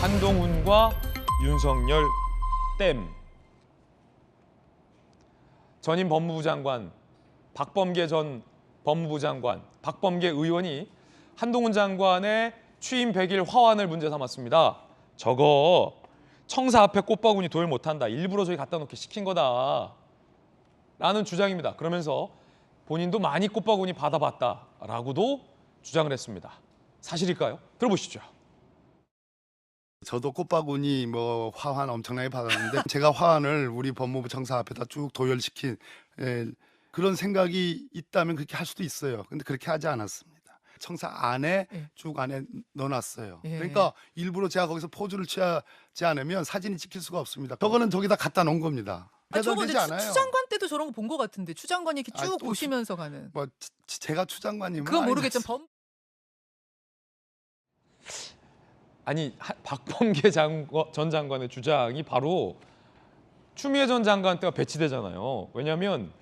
한동훈과 윤석열 땜. 전임 법무부 장관 박범계 전 법무부 장관, 박범계 의원이 한동훈 장관의 취임 100일 화환을 문제 삼았습니다. 저거 청사 앞에 꽃바구니 도열 못한다. 일부러 저기 갖다 놓게 시킨 거다. 라는 주장입니다. 그러면서 본인도 많이 꽃바구니 받아봤다라고도 주장을 했습니다. 사실일까요? 들어보시죠. 저도 꽃바구니 화환 엄청나게 받았는데 제가 화환을 우리 법무부 청사 앞에다 쭉 도열시킨 그런 생각이 있다면 그렇게 할 수도 있어요. 근데 그렇게 하지 않았습니다. 청사 안에 쭉 안에 넣어놨어요. 그러니까 일부러 제가 거기서 포즈를 취하지 않으면 사진이 찍힐 수가 없습니다. 저거는 저기다 갖다 놓은 겁니다. 배달되지 않아요. 추 장관 때도 저런 거 본 것 같은데 추 장관이 이렇게 쭉 보시면서 가는. 제가 추 장관님은 그거 모르겠지만 아니 박범계 전 장관의 주장이 바로 추미애 전 장관 때가 배치되잖아요. 왜냐하면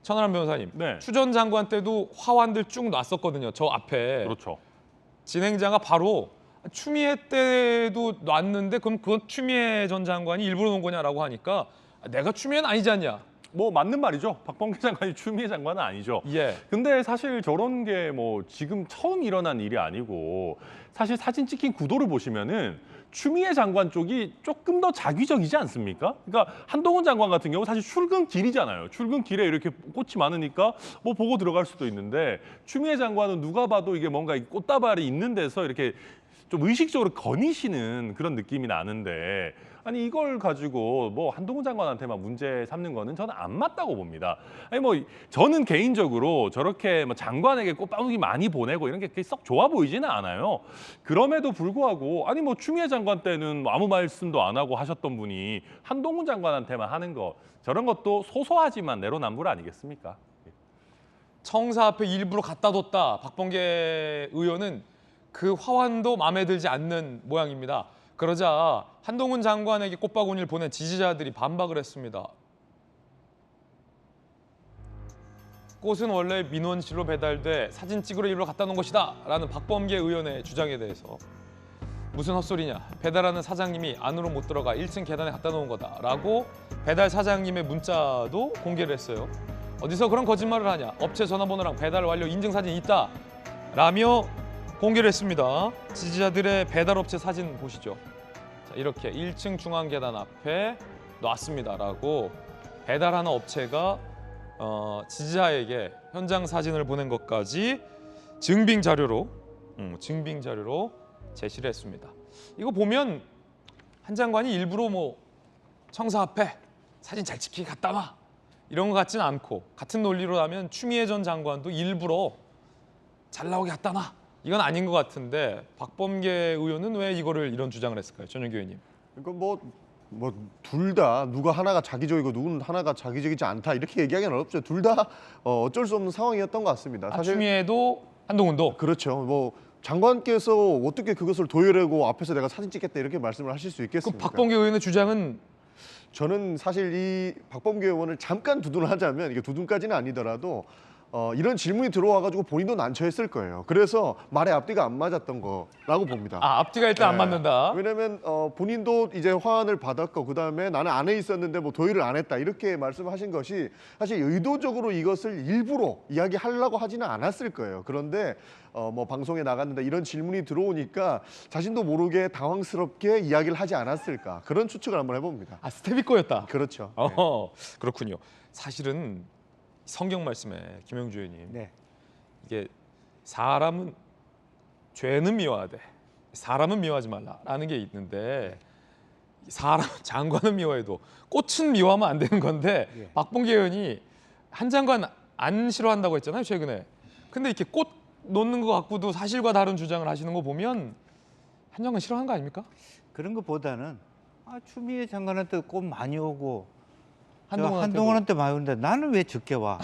천하람 변호사님, 추 전 장관 때도 화환들 쭉 놨었거든요. 저 앞에. 그렇죠. 진행자가 바로 추미애 때도 놨는데 그럼 그건 추미애 전 장관이 일부러 놓은 거냐라고 하니까 내가 추미애는 아니지 않냐. 뭐 맞는 말이죠. 박범계 장관이 추미애 장관은 아니죠. 예. 근데 사실 저런 게 뭐 지금 처음 일어난 일이 아니고 사실 사진 찍힌 구도를 보시면은 추미애 장관 쪽이 조금 더 자기적이지 않습니까? 그러니까 한동훈 장관 같은 경우 사실 출근길이잖아요. 출근길에 이렇게 꽃이 많으니까 뭐 보고 들어갈 수도 있는데 추미애 장관은 누가 봐도 이게 뭔가 꽃다발이 있는 데서 이렇게 좀 의식적으로 거니시는 그런 느낌이 나는데 아니 이걸 가지고 뭐 한동훈 장관한테만 문제 삼는 거는 저는 안 맞다고 봅니다. 아니 뭐 저는 개인적으로 저렇게 뭐 장관에게 꽃바구니 많이 보내고 이런 게 썩 좋아 보이지는 않아요. 그럼에도 불구하고 아니 뭐 추미애 장관 때는 아무 말씀도 안 하고 하셨던 분이 한동훈 장관한테만 하는 거 저런 것도 소소하지만 내로남불 아니겠습니까? 청사 앞에 일부러 갖다 뒀다. 박범계 의원은 그 화환도 마음에 들지 않는 모양입니다. 그러자 한동훈 장관에게 꽃바구니를 보낸 지지자들이 반박을 했습니다. 꽃은 원래 민원실로 배달돼 사진 찍으러 일부러 갖다 놓은 것이다 라는 박범계 의원의 주장에 대해서 무슨 헛소리냐. 배달하는 사장님이 안으로 못 들어가 1층 계단에 갖다 놓은 거다 라고 배달 사장님의 문자도 공개를 했어요. 어디서 그런 거짓말을 하냐. 업체 전화번호랑 배달 완료 인증사진이 있다 라며 공개를 했습니다. 지지자들의 배달업체 사진 보시죠. 자, 이렇게 1층 중앙 계단 앞에 놨습니다라고 배달하는 업체가 지지자에게 현장 사진을 보낸 것까지 증빙 자료로 제시를 했습니다. 이거 보면 한 장관이 일부러 뭐 청사 앞에 사진 잘 찍히게 갖다 놔 이런 것 같지는 않고 같은 논리로 하면 추미애 전 장관도 일부러 잘 나오게 갖다 놔 이건 아닌 것 같은데 박범계 의원은 왜 이거를 이런 주장을 했을까요? 전용기 의원님. 그러니까 뭐 둘 다 누가 하나가 자기적이고 누구는 하나가 자기적이지 않다 이렇게 얘기하기는 어렵죠. 둘 다 어쩔 수 없는 상황이었던 것 같습니다. 사실 추미애도 한동훈도. 그렇죠. 뭐 장관께서 어떻게 그것을 도열하고 앞에서 내가 사진 찍겠다 이렇게 말씀을 하실 수 그 있겠습니까? 박범계 의원의 주장은 저는 사실 이 박범계 의원을 잠깐 두둔을 하자면 이게 두둔까지는 아니더라도 이런 질문이 들어와가지고 본인도 난처했을 거예요. 그래서 말의 앞뒤가 안 맞았던 거라고 봅니다. 앞뒤가 일단 안 맞는다. 왜냐면 본인도 이제 화환을 받았고 그다음에 나는 안에 있었는데 뭐 도의를 안 했다 이렇게 말씀하신 것이 사실 의도적으로 이것을 일부러 이야기하려고 하지는 않았을 거예요. 그런데 뭐 방송에 나갔는데 이런 질문이 들어오니까 자신도 모르게 당황스럽게 이야기를 하지 않았을까 그런 추측을 한번 해봅니다. 스텝이 꼬였다. 그렇죠. 그렇군요. 사실은 성경 말씀에 김영주 의원님 이게 사람은 죄는 미워하되 사람은 미워하지 말라라는 게 있는데 사람 장관은 미워해도 꽃은 미워하면 안 되는 건데 박범계 의원이 한 장관 안 싫어한다고 했잖아요 최근에. 근데 이렇게 꽃 놓는 것 갖고도 사실과 다른 주장을 하시는 거 보면 한 장관 싫어한 거 아닙니까? 그런 것보다는 추미애 장관한테 꽃 많이 오고 한동훈한테도. 한동훈한테 많이 오는데 나는 왜 적게 와?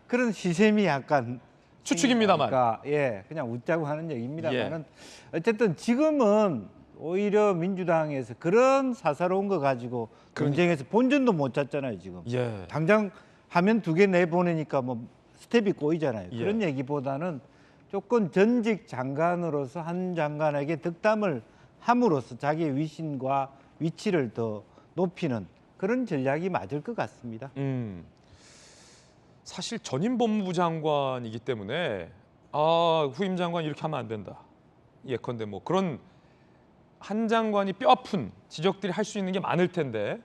그런 시샘이 약간 추측입니다만. 그러니까 그냥 웃자고 하는 얘기입니다만은 어쨌든 지금은 오히려 민주당에서 그런 사사로운 거 가지고 경쟁에서 본전도 못 찾잖아요 지금. 당장 화면 2개 내보내니까 뭐 스텝이 꼬이잖아요. 그런 얘기보다는 조금 전직 장관으로서 한 장관에게 덕담을 함으로써 자기의 위신과 위치를 더 높이는 그런 전략이 맞을 것 같습니다. 사실 전임 법무부 장관이기 때문에 후임 장관 이렇게 하면 안 된다. 예컨대 뭐 그런 한 장관이 뼈아픈 지적들이 할 수 있는 게 많을 텐데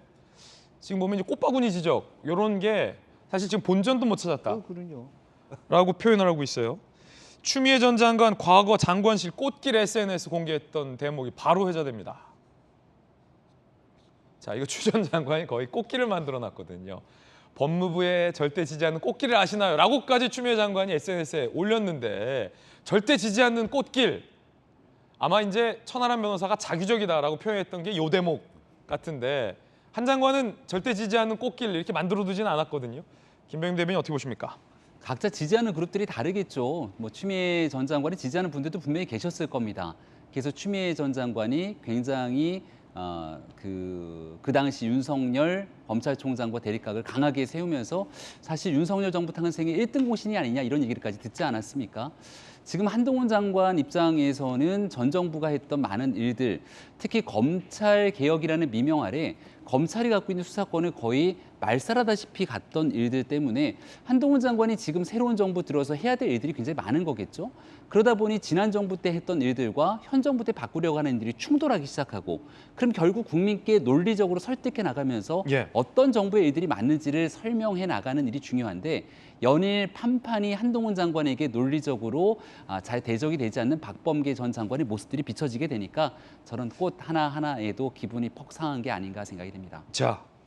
지금 보면 이제 꽃바구니 지적 이런 게 사실 지금 본전도 못 찾았다라고 그럼요. 표현을 하고 있어요. 추미애 전 장관 과거 장관실 꽃길 SNS 공개했던 대목이 바로 회자됩니다. 자, 이거 추 전 장관이 거의 꽃길을 만들어 놨거든요. 법무부에 절대 지지 않는 꽃길을 아시나요? 라고까지 추미애 장관이 SNS에 올렸는데 절대 지지 않는 꽃길 아마 이제 천하람 변호사가 자기적이다라고 표현했던 게 요 대목 같은데 한 장관은 절대 지지 않는 꽃길 이렇게 만들어 두지는 않았거든요. 김병임 대변인 어떻게 보십니까? 각자 지지하는 그룹들이 다르겠죠. 뭐 추미애 전 장관이 지지하는 분들도 분명히 계셨을 겁니다. 그래서 추미애 전 장관이 굉장히 그 당시 윤석열 검찰총장과 대립각을 강하게 세우면서 사실 윤석열 정부 탄생의 1등 공신이 아니냐 이런 얘기까지 듣지 않았습니까? 지금 한동훈 장관 입장에서는 전 정부가 했던 많은 일들, 특히 검찰 개혁이라는 미명 아래 검찰이 갖고 있는 수사권을 거의 말살하다시피 갔던 일들 때문에 한동훈 장관이 지금 새로운 정부 들어서 해야 될 일들이 굉장히 많은 거겠죠. 그러다 보니 지난 정부 때 했던 일들과 현 정부 때 바꾸려고 하는 일들이 충돌하기 시작하고 그럼 결국 국민께 논리적으로 설득해 나가면서 어떤 정부의 일들이 맞는지를 설명해 나가는 일이 중요한데 연일 판판이 한동훈 장관에게 논리적으로 잘 대적이 되지 않는 박범계 전 장관의 모습들이 비춰지게 되니까 저런 꽃 하나하나에도 기분이 퍽 상한 게 아닌가 생각이 됩니다. 자,